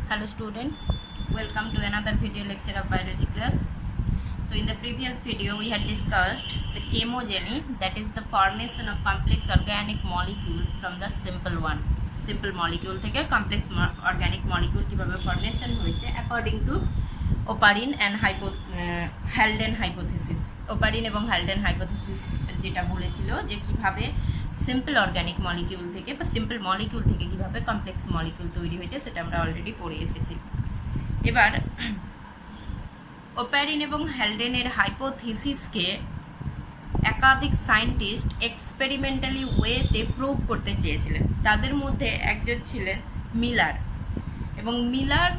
Hello students, welcome to another video lecture of biology class. So in the previous video we had discussed the chemogeny, that is the formation of complex organic molecule from the simple one. Simple molecule থেকে complex organic molecule কিভাবে formation হয়েছে according to Oparin and Haldane hypothesis. Oparin এবং Haldane hypothesis যেটা বলেছিল যে কিভাবে simple organic molecule থেকে বা সিম্পল মলিকিউল থেকে কিভাবে কমপ্লেক্স মলিকিউল তৈরি হয়েছে সেটা আমরা অলরেডি পড়ে এসেছি। এবার ওপারিন এবং হ্যালডেনের হাইপোথিসিসকে একাধিক সায়েন্টিস্ট এক্সপেরিমেন্টালি ওয়েতে প্রুভ করতে চেয়েছিলেন। তাদের মধ্যে একজন ছিলেন মিলার, এবং মিলার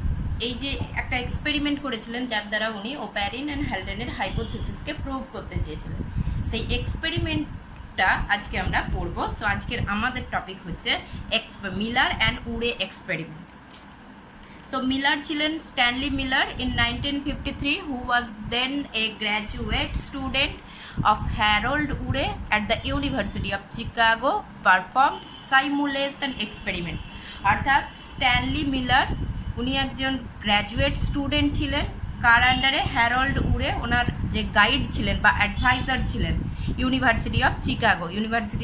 এই যে একটা এক্সপেরিমেন্ট করেছিলেন যার দ্বারা উনি ওপারিন অ্যান্ড হ্যালডেনের হাইপোথিসিসকে প্রুভ করতে চেয়েছিলেন। সেই এক্সপেরিমেন্টটা আজকে আমরা পড়ব। সো আজকের আমাদের টপিক হচ্ছে Miller and Urey experiment. So Miller ছিলেন Stanley Miller in 1953, who was then a graduate student of Harold Urey at the University of Chicago, performed simulation experiment. অর্থাৎ স্ট্যানলি মিলার উনি একজন গ্র্যাজুয়েট স্টুডেন্ট ছিলেন, কার আন্ডারে? Harold উরে, ওনার যে guide ছিলেন বা adviser ছিলেন ইউনিভার্সিটি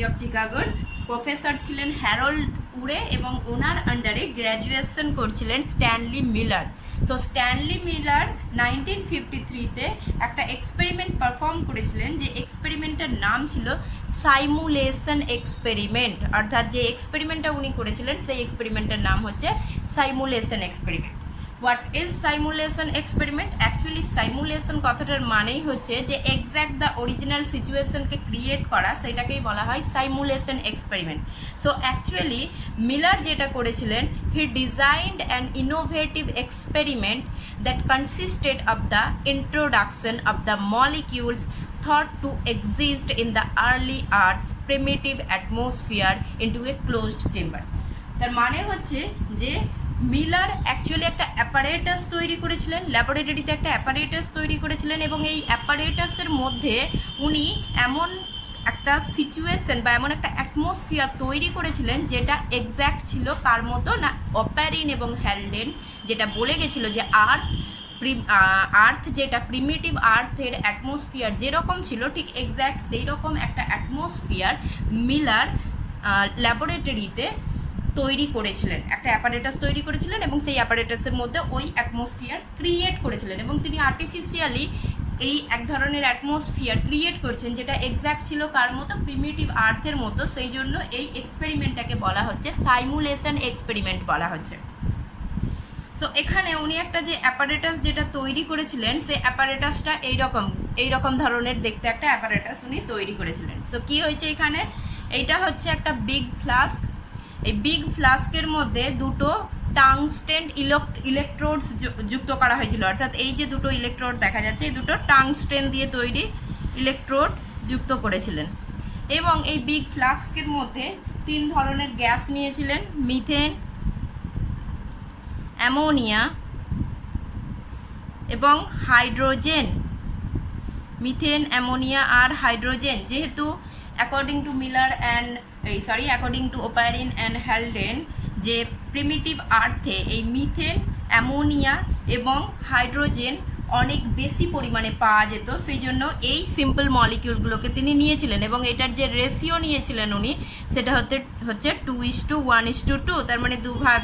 অফ চিকাগোর প্রফেসর ছিলেন হ্যারল্ড উরে, এবং ওনার আন্ডারে গ্র্যাজুয়েশন করছিলেন Stanley Miller. So Stanley Miller 1953-তে একটা এক্সপেরিমেন্ট পারফর্ম করেছিলেন, যে এক্সপেরিমেন্টের নাম ছিল সাইমুলেশন এক্সপেরিমেন্ট। অর্থাৎ যে এক্সপেরিমেন্টটা উনি করেছিলেন সেই এক্সপেরিমেন্টের নাম হচ্ছে simulation experiment. What is simulation experiment? Actually simulation কথাটার মানেই হচ্ছে যে এক্স্যাক্ট দ্য অরিজিনাল সিচুয়েশনকে ক্রিয়েট করা, সেটাকেই বলা হয় simulation experiment. So actually Miller যেটা করেছিলেন, he designed an innovative experiment that consisted of the introduction of the molecules thought to exist in the early Earth's primitive atmosphere into a closed chamber. তার মানে হচ্ছে যে Miller actually একটা apparatus তৈরি করেছিলেন, ল্যাবরেটরিতে একটা অ্যাপারেটাস তৈরি করেছিলেন, এবং এই অ্যাপারেটাসের মধ্যে উনি এমন একটা সিচুয়েশন বা এমন একটা অ্যাটমসফিয়ার তৈরি করেছিলেন যেটা এক্স্যাক্ট ছিল কার মতো না, ওপারিন এবং হ্যালডেন যেটা বলে গেছিলো যে আর্থ যেটা প্রিমিটিভ আর্থের অ্যাটমসফিয়ার যেরকম ছিল ঠিক এক্স্যাক্ট সেই রকম একটা অ্যাটমসফিয়ার মিলার ল্যাবরেটরিতে তৈরি করেছিলেন, একটা অ্যাপারেটাস তৈরি করেছিলেন, এবং সেই অ্যাপারেটাসের মধ্যে ওই অ্যাটমসফিয়ার ক্রিয়েট করেছিলেন, এবং তিনি আর্টিফিশিয়ালি এই এক ধরনের অ্যাটমসফিয়ার ক্রিয়েট করছেন যেটা এক্স্যাক্ট ছিল কার মতো, প্রিমিটিভ আর্থের মতো। সেই জন্য এই এক্সপেরিমেন্টটাকে বলা হচ্ছে সাইমুলেশন এক্সপেরিমেন্ট বলা হচ্ছে। সো এখানে উনি একটা যে অ্যাপারেটাস যেটা তৈরি করেছিলেন, সেই অ্যাপারেটাসটা এইরকম ধরনের দেখতে একটা অ্যাপারেটাস উনি তৈরি করেছিলেন। সো কী হয়েছে এখানে, এইটা হচ্ছে একটা বিগ ফ্লাস্ক। এই বিগ ফ্লাস্কের মধ্যে দুটো টাংস্টেন ইলেকট্রোডস যুক্ত করা হয়েছিল, অর্থাৎ এই যে দুটো ইলেকট্রোড দেখা যাচ্ছে এই দুটো টাংস্টেন দিয়ে তৈরি ইলেকট্রোড যুক্ত করেছিলেন, এবং এই বিগ ফ্লাস্কের মধ্যে তিন ধরনের গ্যাস নিয়েছিলেন, মিথেন, অ্যামোনিয়া এবং হাইড্রোজেন। মিথেন, অ্যামোনিয়া আর হাইড্রোজেন, যেহেতু according to Oparin and Haldane যে প্রিমিটিভ আর্থে এই মিথেন, অ্যামোনিয়া এবং হাইড্রোজেন অনেক বেশি পরিমাণে পাওয়া যেত, সেই জন্য এই সিম্পল মলিকিউলগুলোকে তিনি নিয়েছিলেন, এবং এটার যে রেশিও নিয়েছিলেন উনি সেটা হচ্ছে 2:1:2। তার মানে 2 ভাগ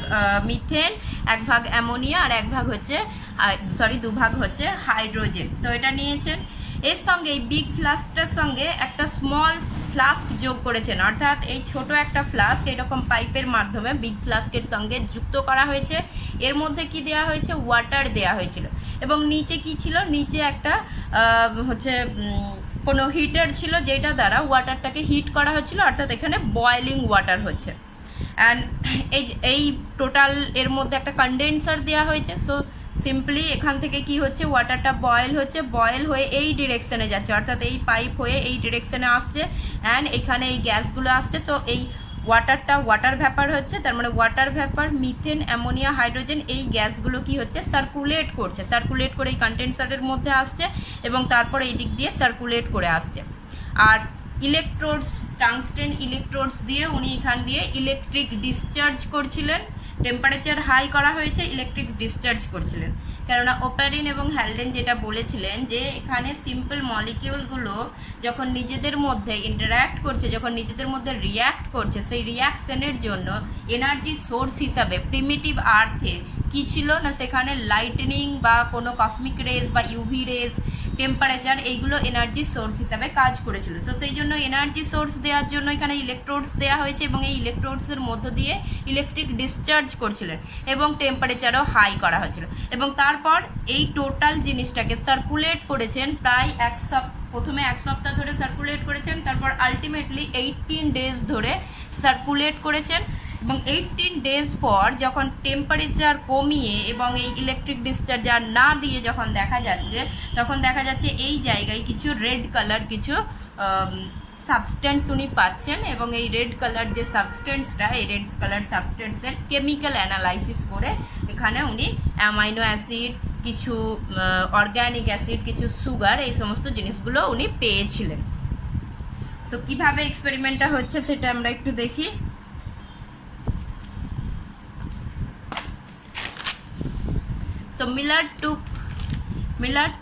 মিথেন, 1 ভাগ অ্যামোনিয়া আর 1 ভাগ হচ্ছে 2 ভাগ হচ্ছে হাইড্রোজেন। সো এটা নিয়েছেন। এর সঙ্গে এই বিগ ফ্লাস্কটার সঙ্গে একটা স্মল ফ্লাস্ক যোগ করেছেন, অর্থাৎ এই ছোট একটা ফ্লাস্ক এরকম পাইপের মাধ্যমে বিগ ফ্লাস্কের সঙ্গে যুক্ত করা হয়েছে। এর মধ্যে কি দেওয়া হয়েছে, ওয়াটার দেওয়া হয়েছিল, এবং নিচে কি ছিল, নিচে একটা কোনো হিটার ছিল যেটা দ্বারা ওয়াটারটাকে হিট করা হচ্ছিল, অর্থাৎ এখানে বয়েলিং ওয়াটার হচ্ছে। অ্যান্ড এই টোটাল এর মধ্যে একটা কনডেন্সার দেওয়া হয়েছে। সো সিম্পলি এখান থেকে কি হচ্ছে, ওয়াটারটা বয়েল হয়ে এই ডিরেকশানে যাচ্ছে, অর্থাৎ এই পাইপ হয়ে এই ডিরেকশানে আসছে, অ্যান্ড এখানে এই গ্যাসগুলো আসছে। সো এই ওয়াটার ভ্যাপার হচ্ছে, তার মানে water vapour, methane, ammonia, hydrogen এই গ্যাসগুলো কি হচ্ছে, সার্কুলেট করে এই কন্ডেন্সারের মধ্যে আসছে, এবং তারপরে এই দিক দিয়ে সার্কুলেট করে আসছে। আর ইলেকট্রোডস, টাংস্টেন ইলেকট্রোডস দিয়ে উনি এখান দিয়ে ইলেকট্রিক ডিসচার্জ করছিলেন, টেম্পারেচার হাই করা হয়েছে, ইলেকট্রিক ডিসচার্জ করছিলেন। কেননা ওপারিন এবং হ্যালডেন যেটা বলেছিলেন যে এখানে সিম্পল মলিকিউলগুলো যখন নিজেদের মধ্যে ইন্টারঅ্যাক্ট করছে, যখন নিজেদের মধ্যে রিয়্যাক্ট করছে, সেই রিয়াকশনের জন্য এনার্জি সোর্স হিসাবে প্রিমিটিভ আর্থে কী ছিল না, সেখানে লাইটনিং বা কোনো কসমিক রেজ বা ইউভি রেজ, টেম্পারেচার, এইগুলো এনার্জি সোর্স হিসাবে কাজ করেছিল। সো সেই জন্য এনার্জি সোর্স দেওয়ার জন্য এখানে ইলেকট্রোডস দেওয়া হয়েছে এবং এই ইলেকট্রোডসের মধ্য দিয়ে ইলেকট্রিক ডিসচার্জ করছিলেন এবং টেম্পারেচারও হাই করা হয়েছিল। এবং তারপর এই টোটাল জিনিসটাকে সার্কুলেট করেছেন প্রায় প্রথমে এক সপ্তাহ ধরে সার্কুলেট করেছেন, তারপর আলটিমেটলি 18 ডেজ ধরে সার্কুলেট করেছেন। এবং 18 ডেজ পর যখন টেম্পারেচার কমিয়ে এবং এই ইলেকট্রিক ডিসচার্জ আর না দিয়ে যখন দেখা যাচ্ছে, তখন দেখা যাচ্ছে এই জায়গায় কিছু রেড কালার কিছু সাবস্টেন্স উনি পাচ্ছেন। এবং এই রেড কালার যে সাবস্টেন্সটা, এই রেড কালার সাবস্টেন্সের কেমিক্যাল অ্যানালাইসিস করে এখানে উনি অ্যামাইনো অ্যাসিড, কিছু অর্গ্যানিক অ্যাসিড, কিছু সুগার, এই সমস্ত জিনিসগুলো উনি পেয়েছিলেন। তো কীভাবে এক্সপেরিমেন্টটা হচ্ছে সেটা আমরা একটু দেখি। So Miller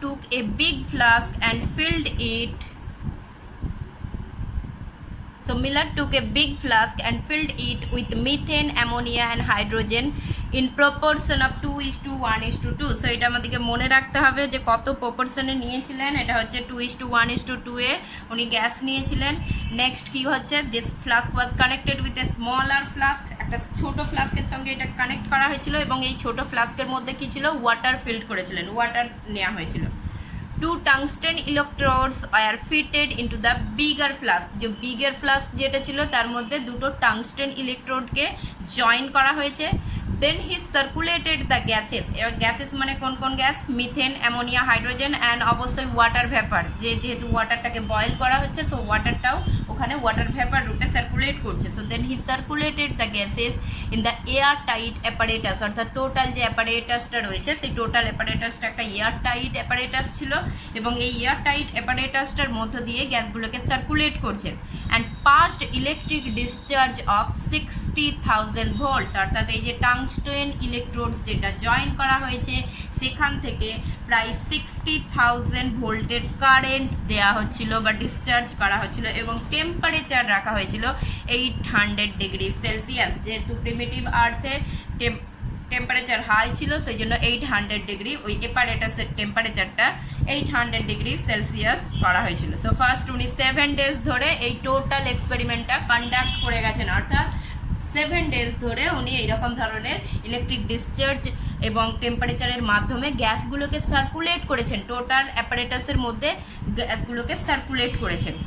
took a big flask and filled it. So Miller took a big flask and filled it with methane, ammonia and hydrogen in proportion of 2:1:2. So এটা আমাদেরকে মনে রাখতে হবে যে কত প্রপোর্শনে নিয়েছিলেন। এটা হচ্ছে 2:1:2 এ উনি গ্যাস নিয়েছিলেন। নেক্সট কি হচ্ছে, this flask was connected with a smaller flask, একটা ছোট ফ্লাস্কের সঙ্গে এটা কানেক্ট করা হয়েছিল এবং এই ছোট ফ্লাস্কের মধ্যে কি ছিল, ওয়াটার ফিল্ড করেছিলেন, ওয়াটার নেওয়া হয়েছিল। 2 tungsten electrodes were fitted into the bigger flask. যে বিগার ফ্লাস্ক যেটা ছিল তার মধ্যে দুটো টাংস্টেন ইলেকট্রোডকে জয়েন করা হয়েছে। Then he circulated the gases. এবার গ্যাসেস মানে কোন কোন gas, methane, ammonia, hydrogen and অবশ্যই ওয়াটার ভ্যাপার, যেহেতু ওয়াটারটাকে বয়েল করা হচ্ছে, সো ওয়াটারটাও ওখানে ওয়াটার ভ্যাপার রূপে সার্কুলেট করছে। So then he circulated the gases in the air tight apparatus, অর্থাৎ টোটাল যে অ্যাপারেটাসটা রয়েছে সেই টোটাল অ্যাপারেটাসটা একটা এয়ার টাইট অ্যাপারেটাস ছিল এবং এই এয়ার টাইট অ্যাপারেটাসটার মধ্য দিয়ে গ্যাসগুলোকে সার্কুলেট করছে। And past electric discharge of 60,000 volts, অর্থাৎ এই যে টাংস্টেন ইলেকট্রোডস যেটা জয়েন করা হয়েছে সেখান থেকে প্রায় 60,000 ভোল্টের কারেন্ট দেওয়া হচ্ছিল বা ডিসচার্জ করা হচ্ছিল এবং টেম্পারেচার রাখা হয়েছিল 800 ডিগ্রি সেলসিয়াস। যেহেতু প্রিমিটিভ আর্থে টেম্পারেচার হাই ছিল সেই জন্য 800 ডিগ্রি, ওই অ্যাপারেটাসের টেম্পারেচারটা 800 ডিগ্রি সেলসিয়াস করা হয়েছিল। সো ফার্স্ট উনি 7 ডেজ ধরে এই টোটাল এক্সপেরিমেন্টটা কন্ডাক্ট করে গেছেন, অর্থাৎ 7 ডেজ ধরে উনি এইরকম ধরনের ইলেকট্রিক ডিসচার্জ এবং টেম্পারেচারের মাধ্যমে গ্যাসগুলোকে সার্কুলেট করেছেন, টোটাল অ্যাপারেটাসের মধ্যে গ্যাসগুলোকে সার্কুলেট করেছেন।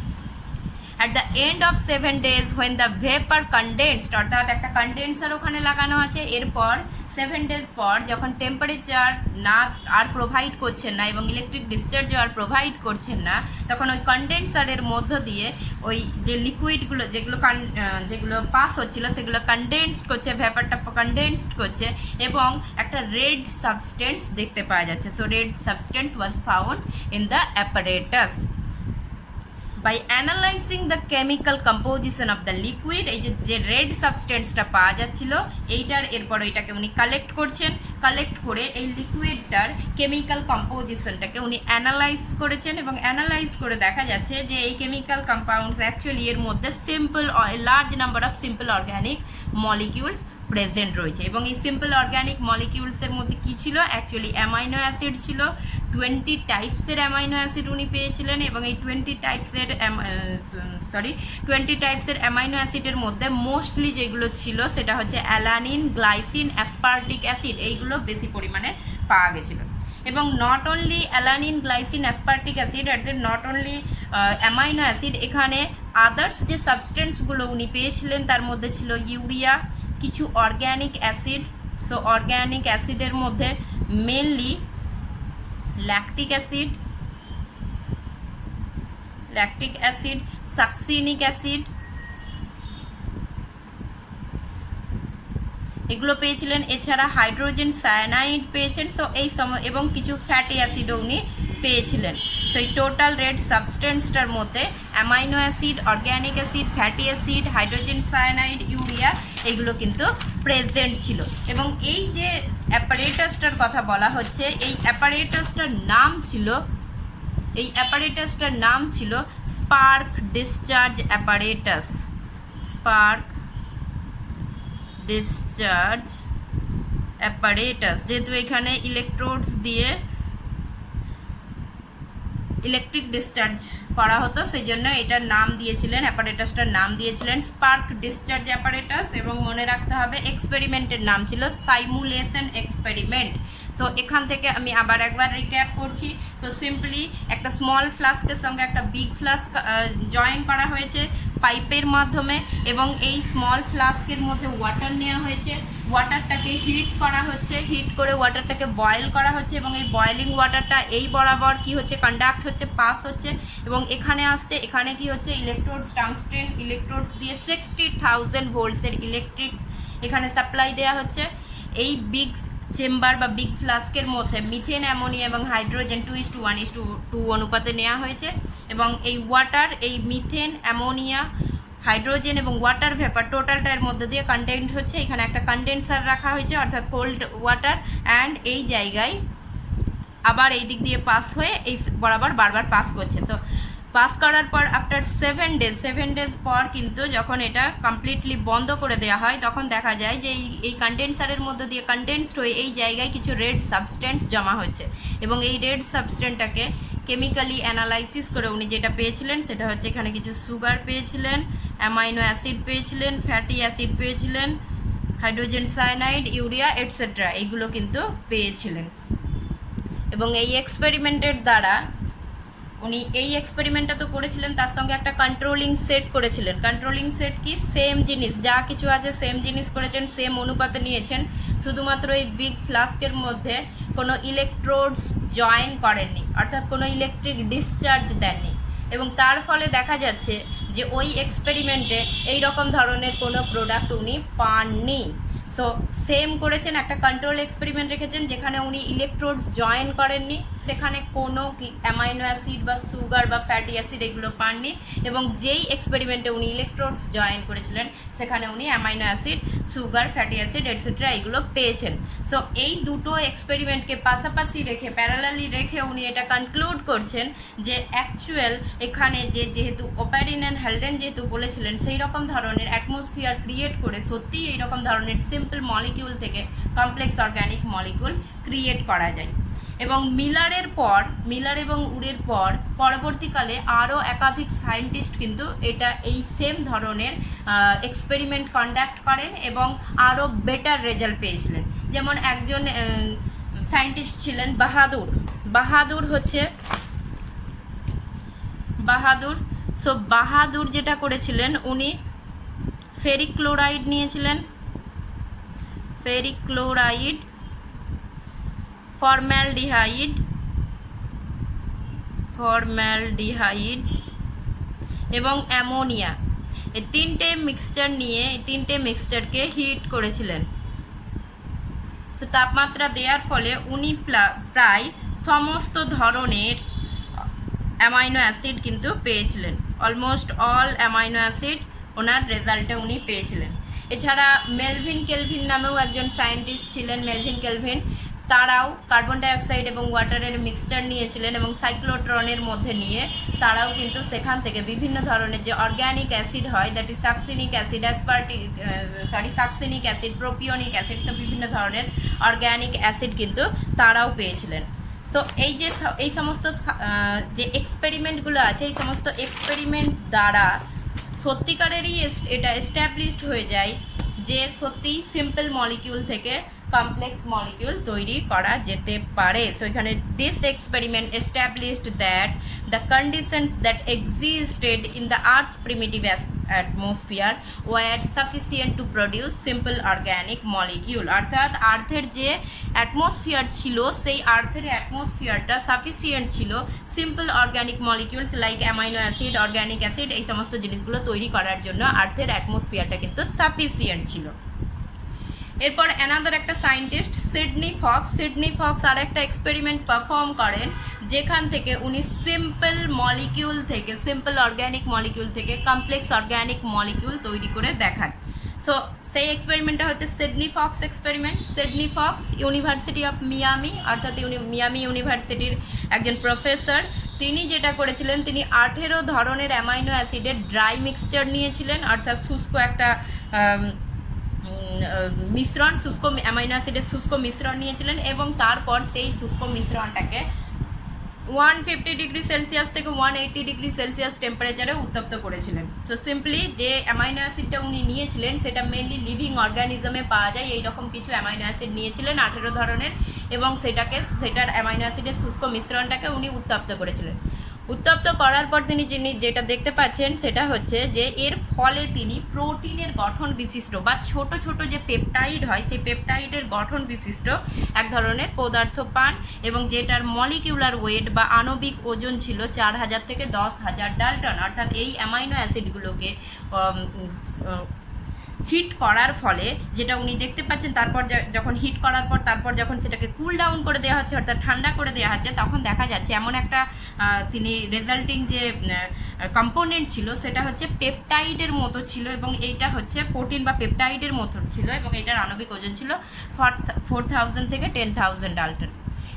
At the end of 7 days when the vapor condensed, অর্থাৎ একটা কন্ডেন্সার ওখানে লাগানো আছে, এরপর 7 ডেজ পর যখন টেম্পারেচার না আর প্রোভাইড করছেন না এবং ইলেকট্রিক ডিসচার্জও আর প্রোভাইড করছেন না, তখন ওই কন্ডেন্সারের মধ্য দিয়ে ওই যে লিকুইডগুলো যেগুলো পাস হচ্ছিল সেগুলো কন্ডেন্সড করছে, ভ্যাপারটা কন্ডেন্সড করছে এবং একটা রেড সাবস্টেন্স দেখতে পাওয়া যাচ্ছে। So red substance was found in the apparatus. By analysing the chemical composition of the liquid, এই যে রেড সাবস্টেন্সটা পাওয়া যাচ্ছিল এইটার এরপর ওইটাকে উনি কালেক্ট করছেন, কালেক্ট করে এই লিকুইডটার কেমিক্যাল কম্পোজিশনটাকে উনি অ্যানালাইজ করেছেন এবং অ্যানালাইজ করে দেখা যাচ্ছে যে এই কেমিক্যাল কম্পাউন্ডস অ্যাকচুয়ালি এর মধ্যে large number of simple organic molecules present রয়েছে। এবং এই সিম্পল অর্গ্যানিক মলিকিউলসের মধ্যে কী ছিল, অ্যাকচুয়ালি অ্যামাইনো অ্যাসিড ছিল। 20 টাইপসের অ্যামাইনো অ্যাসিড উনি পেয়েছিলেন এবং এই 20 টাইপসের অ্যামাইনো অ্যাসিডের মধ্যে মোস্টলি যেগুলো ছিল সেটা হচ্ছে অ্যালানিন, গ্লাইসিন, অ্যাসপার্টিক অ্যাসিড, এইগুলো বেশি পরিমাণে পাওয়া গেছিলো। এবং not only alanine, glycine, aspartic acid not only amino acid, এখানে আদার্স যে সাবস্টেন্সগুলো উনি পেয়েছিলেন তার মধ্যে ছিল ইউরিয়া, কিছু অর্গ্যানিক অ্যাসিড। সো অর্গ্যানিক অ্যাসিডের মধ্যে mainly lactic acid, succinic acid, এগুলো পেয়েছিলেন। এছাড়া হাইড্রোজেন সায়ানাইড পেয়েছেন। সো এই সময় এবং কিছু ফ্যাটি অ্যাসিডও উনি পেয়েছিলেন। সো এই টোটাল রেড সাবস্টেন্সটার মধ্যে amino acid, organic acid, fatty acid, hydrogen cyanide, urea, এইগুলো কিন্তু প্রেজেন্ট ছিল। এবং এই যে অ্যাপারেটাসটার কথা বলা হচ্ছে, এই অ্যাপারেটাসটার নাম ছিল spark discharge apparatus. Spark discharge apparatus, যেহেতু এখানে ইলেকট্রোডস দিয়ে ইলেকট্রিক ডিসচার্জ করা হতো, সেই জন্য এটার নাম দিয়েছিলেন, অ্যাপারেটাসটার নাম দিয়েছিলেন স্পার্ক ডিসচার্জ অ্যাপারেটাস। এবং মনে রাখতে হবে এক্সপেরিমেন্টের নাম ছিল সাইমুলেশন এক্সপেরিমেন্ট। সো এখান থেকে আমি আবার একবার রিক্যাপ করছি। সো সিম্পলি একটা স্মল ফ্লাস্কের সঙ্গে একটা বিগ ফ্লাস্ক জয়েন করা হয়েছে পাইপের মাধ্যমে, এবং এই স্মল ফ্লাস্কের মধ্যে ওয়াটার নেওয়া হয়েছে, ওয়াটারটাকে হিট করা হচ্ছে, হিট করে ওয়াটারটাকে বয়েল করা হচ্ছে, এবং এই বয়েলিং ওয়াটারটা এই বরাবর কি হচ্ছে, কন্ডাক্ট হচ্ছে, পাস হচ্ছে, এবং এখানে আসছে, এখানে কি হচ্ছে, ইলেকট্রোডস, টাংস্টেন ইলেকট্রোডস দিয়ে 60,000 ভোল্টসের ইলেকট্রিক এখানে সাপ্লাই দেওয়া হচ্ছে। এই বিগ চেম্বার বা বিগ ফ্লাস্কের মধ্যে মিথেন, অ্যামোনিয়া এবং হাইড্রোজেন 2:1:2 অনুপাতে নেওয়া হয়েছে, এবং এই ওয়াটার, এই মিথেন, অ্যামোনিয়া, হাইড্রোজেন এবং ওয়াটার ভেপার টোটালটার মধ্যে দিয়ে কন্টেন্ট হচ্ছে। এখানে একটা কন্ডেন্সার রাখা হয়েছে, অর্থাৎ কোল্ড ওয়াটার, অ্যান্ড এই জায়গায় আবার এই দিক দিয়ে পাস হয়ে এই বরাবর বারবার পাস করছে। সো পাস করার পর আফটার 7 ডেজ পর কিন্তু যখন এটা কমপ্লিটলি বন্ধ করে দেওয়া হয়, তখন দেখা যায় যে এই কন্ডেন্সারের মধ্যে দিয়ে কন্ডেন্সড হয়ে এই জায়গায় কিছু রেড সাবস্টেন্স জমা হচ্ছে, এবং এই রেড সাবস্টেন্সটাকে কেমিক্যালি অ্যানালাইসিস করে উনি যেটা পেয়েছিলেন সেটা হচ্ছে এখানে কিছু সুগার পেয়েছিলেন, অ্যামাইনো অ্যাসিড পেয়েছিলেন, ফ্যাটি অ্যাসিড পেয়েছিলেন, হাইড্রোজেন সায়ানাইড, ইউরিয়া এটসেট্রা, এইগুলো কিন্তু পেয়েছিলেন। এবং এই এক্সপেরিমেন্টের দ্বারা উনি এই এক্সপেরিমেন্টটা তো করেছিলেন, তার সঙ্গে একটা কন্ট্রোলিং সেট করেছিলেন। কন্ট্রোলিং সেট কি, সেম জিনিস, যা কিছু আছে সেম জিনিস করেছেন, সেম অনুপাতে নিয়েছেন, শুধুমাত্র এই বিগ ফ্লাস্কের মধ্যে কোনো ইলেকট্রোডস জয়েন করেননি, অর্থাৎ কোনো ইলেকট্রিক ডিসচার্জ দেননি, এবং তার ফলে দেখা যাচ্ছে যে ওই এক্সপেরিমেন্টে এই রকম ধরনের কোনো প্রোডাক্ট উনি পাননি। সো সেম করেছেন, একটা কন্ট্রোল এক্সপেরিমেন্ট রেখেছেন যেখানে উনি ইলেকট্রোডস জয়েন করেননি, সেখানে কোনো অ্যামাইনো অ্যাসিড বা সুগার বা ফ্যাটি অ্যাসিড এগুলো পাননি, এবং যেই এক্সপেরিমেন্টে উনি ইলেকট্রোডস জয়েন করেছিলেন সেখানে উনি amino acid, sugar, fatty acid etcetera এগুলো পেয়েছেন। সো এই দুটো এক্সপেরিমেন্টকে পাশাপাশি রেখে, প্যারালালি রেখে উনি এটা কনক্লুড করছেন যে অ্যাকচুয়াল এখানে যেহেতু ওপারিন অ্যান্ড হ্যালডেন যেহেতু বলেছিলেন সেই রকম ধরনের অ্যাটমসফিয়ার ক্রিয়েট করে সত্যিই এই রকম ধরনের সিম্পল মলিকিউল থেকে কমপ্লেক্স অর্গ্যানিক মলিকিউল ক্রিয়েট করা যায়। এবং মিলার এবং উডের পর পরবর্তীকালে আরও একাধিক সায়েন্টিস্ট কিন্তু এই সেম ধরনের এক্সপেরিমেন্ট কন্ডাক্ট করেন এবং আরও বেটার রেজাল্ট পেয়েছিলেন। যেমন একজন সায়েন্টিস্ট ছিলেন বাহাদুর যেটা করেছিলেন, উনি ফেরিক ক্লোরাইড নিয়েছিলেন, ফর্মালডিহাইড এবং অ্যামোনিয়া, এই তিনটে মিক্সচারকে হিট করেছিলেন। তো তাপমাত্রা দেওয়ার ফলে উনি প্রায় সমস্ত ধরনের অ্যামাইনো অ্যাসিড কিন্তু পেয়েছিলেন, অলমোস্ট অল অ্যামাইনো অ্যাসিড ওনার রেজাল্টে উনি পেয়েছিলেন। এছাড়া মেলভিন কেলভিন নামেও একজন সায়েন্টিস্ট ছিলেন, মেলভিন কেলভিন, তারাও কার্বন ডাইঅক্সাইড এবং ওয়াটারের মিক্সচার নিয়েছিলেন এবং সাইক্লোট্রনের মধ্যে নিয়ে তারাও কিন্তু সেখান থেকে বিভিন্ন ধরনের যে অর্গ্যানিক অ্যাসিড হয়, that is succinic acid, propionic acid, সব বিভিন্ন ধরনের অর্গ্যানিক অ্যাসিড কিন্তু তারাও পেয়েছিলেন। সো এই সমস্ত যে এক্সপেরিমেন্টগুলো আছে, এই সমস্ত এক্সপেরিমেন্ট দ্বারা সত্যিকারেরই এটা এস্টাবলিশড হয়ে যায় যে সত্যিই সিম্পল মলিকিউল থেকে কমপ্লেক্স মলিকিউল তৈরি করা যেতে পারে। সো এখানে this experiment established that the conditions that existed in the earths primitive atmosphere were sufficient to produce simple organic molecule, অর্থাৎ আর্থের যে অ্যাটমসফিয়ার ছিল সেই আর্থের অ্যাটমসফিয়ারটা সাফিসিয়েন্ট ছিল simple organic molecules like amino acid, organic acid, এই সমস্ত জিনিসগুলো তৈরি করার জন্য আর্থের অ্যাটমসফিয়ারটা কিন্তু সাফিসিয়েন্ট ছিল। এরপর অ্যানাদার একটা সায়েন্টিস্ট সিডনি ফক্স আর একটা এক্সপেরিমেন্ট পারফর্ম করেন যেখান থেকে উনি সিম্পল অর্গ্যানিক মলিকিউল থেকে কমপ্লেক্স অর্গ্যানিক মলিকিউল তৈরি করে দেখান। সো সেই এক্সপেরিমেন্টটা হচ্ছে Sydney Fox experiment. Sydney Fox university of Miami, অর্থাৎ মিয়ামি ইউনিভার্সিটির একজন প্রফেসর, তিনি যেটা করেছিলেন, তিনি 18 ধরনের অ্যামাইনো অ্যাসিডের ড্রাই মিক্সচার নিয়েছিলেন, অর্থাৎ শুষ্ক একটা মিশ্রণ, শুষ্ক অ্যামাইনো অ্যাসিডের শুষ্ক মিশ্রণ নিয়েছিলেন, এবং তারপর সেই শুষ্ক মিশ্রণটাকে 150 ডিগ্রি সেলসিয়াস থেকে 180 ডিগ্রি সেলসিয়াস টেম্পারেচারে উত্তপ্ত করেছিলেন। তো সিম্পলি যে অ্যামাইনো অ্যাসিডটা উনি নিয়েছিলেন সেটা মেনলি লিভিং অর্গানিজমে পাওয়া যায় এইরকম কিছু অ্যামাইনো অ্যাসিড নিয়েছিলেন 18 ধরনের, এবং সেটার অ্যামাইনো অ্যাসিডের শুষ্ক মিশ্রণটাকে উনি উত্তপ্ত করেছিলেন। উত্তপ্ত করার পর তিনি যেটা দেখতে পাচ্ছেন সেটা হচ্ছে যে এর ফলে তিনি প্রোটিনের গঠন বিশিষ্ট বা ছোট ছোট যে পেপটাইড হয় সেই পেপটাইডের গঠন বিশিষ্ট এক ধরনের পদার্থ পান, এবং যেটার মলিকিউলার ওয়েট বা আণবিক ওজন ছিল 4000 থেকে 10,000 ডাল্টন। অর্থাৎ এই অ্যামাইনো অ্যাসিডগুলোকে হিট করার ফলে যেটা উনি দেখতে পাচ্ছেন, তারপর যখন হিট করার পর তারপর যখন সেটাকে কুল ডাউন করে দেওয়া হচ্ছে, অর্থাৎ ঠান্ডা করে দেওয়া হচ্ছে, তখন দেখা যাচ্ছে এমন একটা তিনি রেজাল্টিং যে কম্পোনেন্ট ছিল সেটা হচ্ছে পেপটাইডের মতো ছিল, এবং এইটা হচ্ছে প্রোটিন বা পেপটাইডের মতো ছিল, এবং এটার আণবিক ওজন ছিল 4000 থেকে 10,000 Dalton.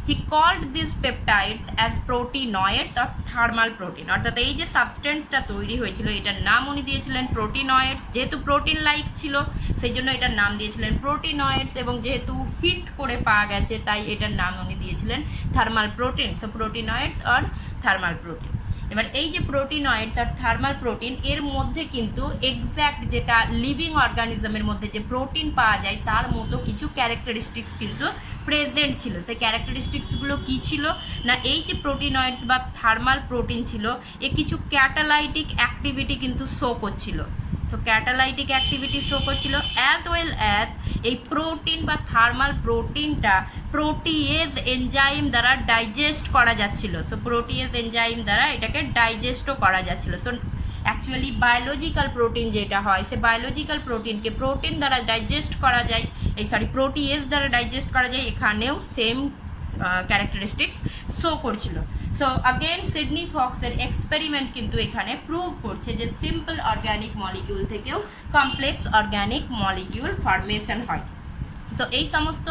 He called these peptides as proteinoids or thermal protein, অর্থাৎ এই যে সাবস্টেন্সটা তৈরি হয়েছিল এটার নাম উনি দিয়েছিলেন প্রোটিনয়েডস। যেহেতু প্রোটিন লাইক ছিল সেই জন্য এটার নাম দিয়েছিলেন প্রোটিনয়েডস, এবং যেহেতু হিট করে পাওয়া গেছে তাই এটার নাম উনি দিয়েছিলেন থার্মাল প্রোটিন। সো প্রোটিনয়েডস আর থার্মাল প্রোটিন। এবার এই যে প্রোটিনয়েডস আর থার্মাল প্রোটিন এর মধ্যে কিন্তু এক্স্যাক্ট যেটা লিভিং অর্গানিজমের মধ্যে যে প্রোটিন পাওয়া যায় তার মতো কিছু ক্যারেক্টারিস্টিক্স কিন্তু প্রেজেন্ট ছিল। সেই ক্যারেক্টারিস্টিক্সগুলো কী ছিল না, এই যে প্রোটিনয়েডস বা থার্মাল প্রোটিন ছিল এ কিছু ক্যাটালাইটিক অ্যাক্টিভিটি কিন্তু শো করছিল। সো ক্যাটালাইটিক অ্যাক্টিভিটি শো করছিল, অ্যাজ ওয়েল অ্যাজ এই প্রোটিন বা থার্মাল প্রোটিনটা প্রোটিয়েজ এনজাইম দ্বারা ডাইজেস্ট করা যাচ্ছিল। সো প্রোটিয়েজ এনজাইম দ্বারা এটাকে ডাইজেস্টও করা যাচ্ছিল। সো অ্যাকচুয়ালি বায়োলজিক্যাল প্রোটিন যেটা হয় সে বায়োলজিক্যাল প্রোটিনকে প্রোটিন দ্বারা ডাইজেস্ট করা যায়, প্রোটিয়েজ দ্বারা ডাইজেস্ট করা যায়, এখানেও সেম ক্যারেক্টারিস্টিক্স শো করছিল। সো আগেন সিডনি ফক্সের এক্সপেরিমেন্ট কিন্তু এখানে প্রুভ করছে যে সিম্পল অর্গ্যানিক মলিকিউল থেকেও কমপ্লেক্স অর্গ্যানিক মলিকিউল ফর্মেশন হয়। সো এই সমস্ত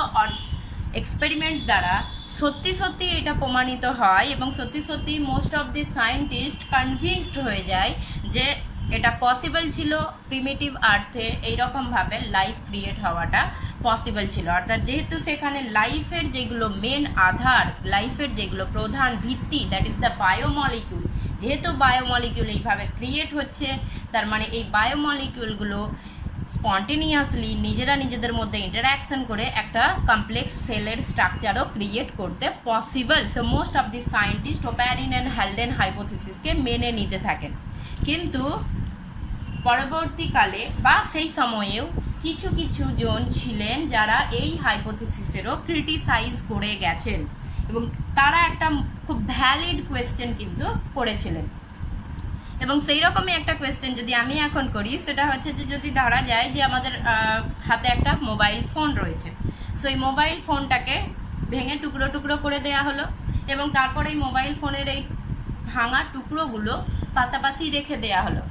এক্সপেরিমেন্ট দ্বারা সত্যি সত্যি এটা প্রমাণিত হয়, এবং সত্যি সত্যি most of the scientist convinced হয়ে যায় যে এটা পসিবল ছিল প্রিমিটিভ আর্থে এইরকমভাবে লাইফ ক্রিয়েট হওয়াটা পসিবল ছিল। অর্থাৎ যেহেতু সেখানে লাইফের যেগুলো মেন আধার, লাইফের যেগুলো প্রধান ভিত্তি, দ্যাট ইজ দ্য বায়োমলিকিউল, যেহেতু বায়োমলিকিউল এইভাবে ক্রিয়েট হচ্ছে, তার মানে এই বায়োমলিকিউলগুলো স্পন্টেনিয়াসলি নিজেরা নিজেদের মধ্যে ইন্টারাকশন করে একটা কমপ্লেক্স সেলের স্ট্রাকচারও ক্রিয়েট করতে possible. So most of the scientist Oparin and Haldane হাইপোথিসিসকে মেনে নিতে থাকেন, কিন্তু পরবর্তীকালে বা সেই সময়েও কিছু কিছু জন ছিলেন যারা এই হাইপোথিসিসেরও ক্রিটিসাইজ করে গেছেন, এবং তারা একটা খুব ভ্যালিড কোয়েশ্চেন কিন্তু করেছিলেন। এবং সেই রকমই একটা কোয়েশ্চেন যদি আমি এখন করি, সেটা হচ্ছে যে যদি ধরা যায় যে আমাদের হাতে একটা মোবাইল ফোন রয়েছে, সো এই মোবাইল ফোনটাকে ভেঙে টুকরো টুকরো করে দেওয়া হলো, এবং তারপরে এই মোবাইল ফোনের এই ভাঙা টুকরোগুলো পাশাপাশি রেখে দেওয়া হলো,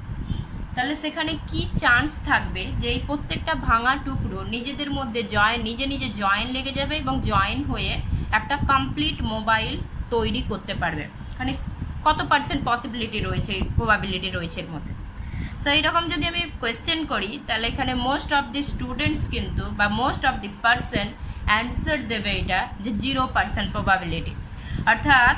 তাহলে সেখানে কি চান্স থাকবে যে এই প্রত্যেকটা ভাঙা টুকরো নিজেদের মধ্যে নিজে নিজে জয়েন লেগে যাবে এবং জয়েন হয়ে একটা কমপ্লিট মোবাইল তৈরি করতে পারবে? এখানে কত পার্সেন্ট পসিবিলিটি রয়েছে, প্রবাবিলিটি রয়েছে এর মধ্যে? সো এইরকম যদি আমি কোয়েশ্চেন করি তাহলে এখানে মোস্ট অফ দি স্টুডেন্টস কিন্তু বা most of the person answer দেবে এটা যে 0% প্রবাবিলিটি। অর্থাৎ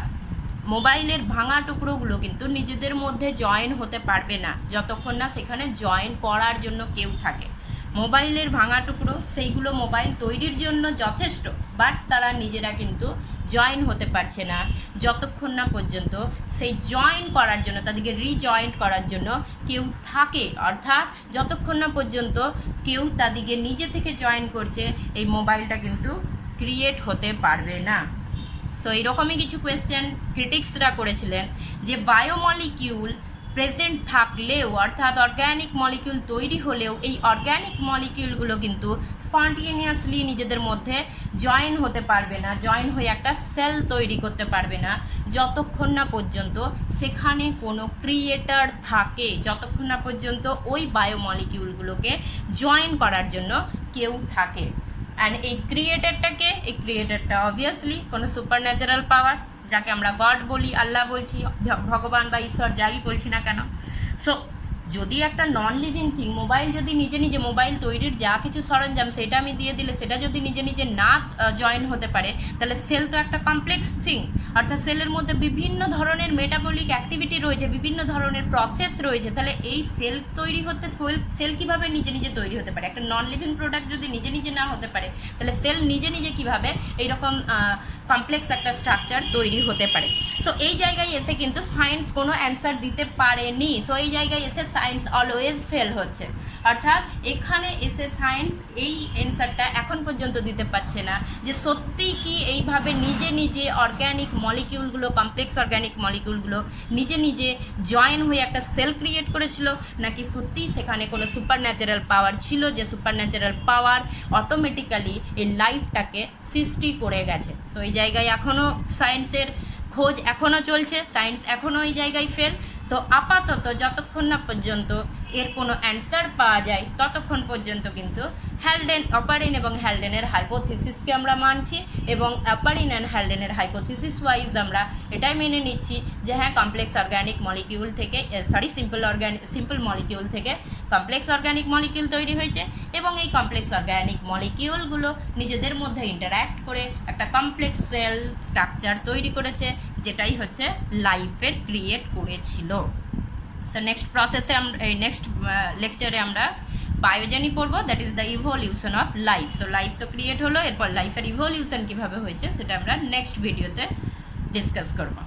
মোবাইলের ভাঙা টুকরোগুলো কিন্তু নিজেদের মধ্যে জয়েন হতে পারবে না যতক্ষণ না সেখানে জয়েন করার জন্য কেউ থাকে। মোবাইলের ভাঙা টুকরো সেইগুলো মোবাইল তৈরির জন্য যথেষ্ট, বাট তারা নিজেরা কিন্তু জয়েন হতে পারছে না যতক্ষণ না পর্যন্ত সেই জয়েন করার জন্য, তাদেরকে রিজয়েন্ট করার জন্য কেউ থাকে। অর্থাৎ যতক্ষণ না পর্যন্ত কেউ তাদেরকে নিজে থেকে জয়েন করছে এই মোবাইলটা কিন্তু ক্রিয়েট হতে পারবে না। সো এইরকমই কিছু কোয়েশ্চেন ক্রিটিক্সরা করেছিলেন যে বায়োমলিকিউল প্রেজেন্ট থাকলেও, অর্থাৎ অর্গ্যানিক মলিকিউল তৈরি হলেও এই অর্গ্যানিক মলিকিউলগুলো কিন্তু স্পন্টেনিয়াসলি নিজেদের মধ্যে জয়েন হতে পারবে না, জয়েন হয়ে একটা সেল তৈরি করতে পারবে না যতক্ষণ না পর্যন্ত সেখানে কোনো ক্রিয়েটার থাকে, যতক্ষণ না পর্যন্ত ওই বায়োমলিকিউলগুলোকে জয়েন করার জন্য কেউ থাকে। অ্যান্ড এই ক্রিয়েটারটা অবভিয়াসলি কোনো সুপার ন্যাচারাল পাওয়ার, যাকে আমরা গড বলি, আল্লাহ বলছি, ভগবান বা ঈশ্বর যাই বলছি না কেন। সো যদি একটা নন লিভিং থিং, মোবাইল যদি নিজে নিজে, মোবাইল তৈরির যা কিছু সরঞ্জাম সেটা আমি দিয়ে দিলে সেটা যদি নিজে নিজে না জয়েন হতে পারে, তাহলে সেল তো একটা কমপ্লেক্স থিং। অর্থাৎ সেলের মধ্যে বিভিন্ন ধরনের মেটাবলিক অ্যাক্টিভিটি রয়েছে, বিভিন্ন ধরনের প্রসেস রয়েছে। তাহলে এই সেল তৈরি হতে, সেল কীভাবে নিজে নিজে তৈরি হতে পারে? একটা নন লিভিং প্রোডাক্ট যদি নিজে নিজে না হতে পারে, তাহলে সেল নিজে নিজে কীভাবে এইরকম কমপ্লেক্স একটা স্ট্রাকচার তৈরি হতে পারে? সো এই জায়গায় এসে কিন্তু সায়েন্স কোনো অ্যান্সার দিতে পারেনি। সো এই জায়গায় এসে সায়েন্স অলওয়েজ ফেল হচ্ছে। অর্থাৎ এখানে এসে সায়েন্স এই অ্যান্সারটা এখন পর্যন্ত দিতে পারছে না যে সত্যিই কি এইভাবে নিজে নিজে অর্গ্যানিক মলিকিউলগুলো, কমপ্লেক্স অর্গ্যানিক মলিকিউলগুলো নিজে নিজে জয়েন হয়ে একটা সেল ক্রিয়েট করেছিল, নাকি সত্যিই সেখানে কোনো সুপার ন্যাচারাল পাওয়ার ছিল, যে সুপার ন্যাচারাল পাওয়ার অটোমেটিক্যালি এই লাইফটাকে সৃষ্টি করে গেছে। সো এই জায়গায় এখনও সায়েন্সের খোঁজ এখনও চলছে, সায়েন্স এখনও এই জায়গায় ফেল। সো আপাতত যতক্ষণ না পর্যন্ত এর কোনো অ্যান্সার পাওয়া যায় ততক্ষণ পর্যন্ত কিন্তু অপারিন এবং হ্যালডেনের হাইপোথিসিসকে আমরা মানছি, এবং অপারিন অ্যান্ড হ্যালডেনের হাইপোথিসিস ওয়াইজ আমরা এটাই মেনে নিচ্ছি যে হ্যাঁ, কমপ্লেক্স অর্গ্যানিক মলিকিউল থেকে সিম্পল মলিকিউল থেকে কমপ্লেক্স অর্গ্যানিক মলিকিউল তৈরি হয়েছে, এবং এই কমপ্লেক্স অর্গ্যানিক মলিকিউলগুলো নিজেদের মধ্যে ইন্টারঅ্যাক্ট করে একটা কমপ্লেক্স সেল স্ট্রাকচার তৈরি করেছে, যেটাই হচ্ছে লাইফের ক্রিয়েট করেছিল। সো নেক্সট প্রসেসে নেক্সট লেকচারে আমরা বায়োজেনি পড়বো, that is the evolution of life. So life তো ক্রিয়েট হলো, এরপর লাইফের ইভলিউশন কীভাবে হয়েছে সেটা আমরা নেক্সট ভিডিওতে ডিসকাস করবো।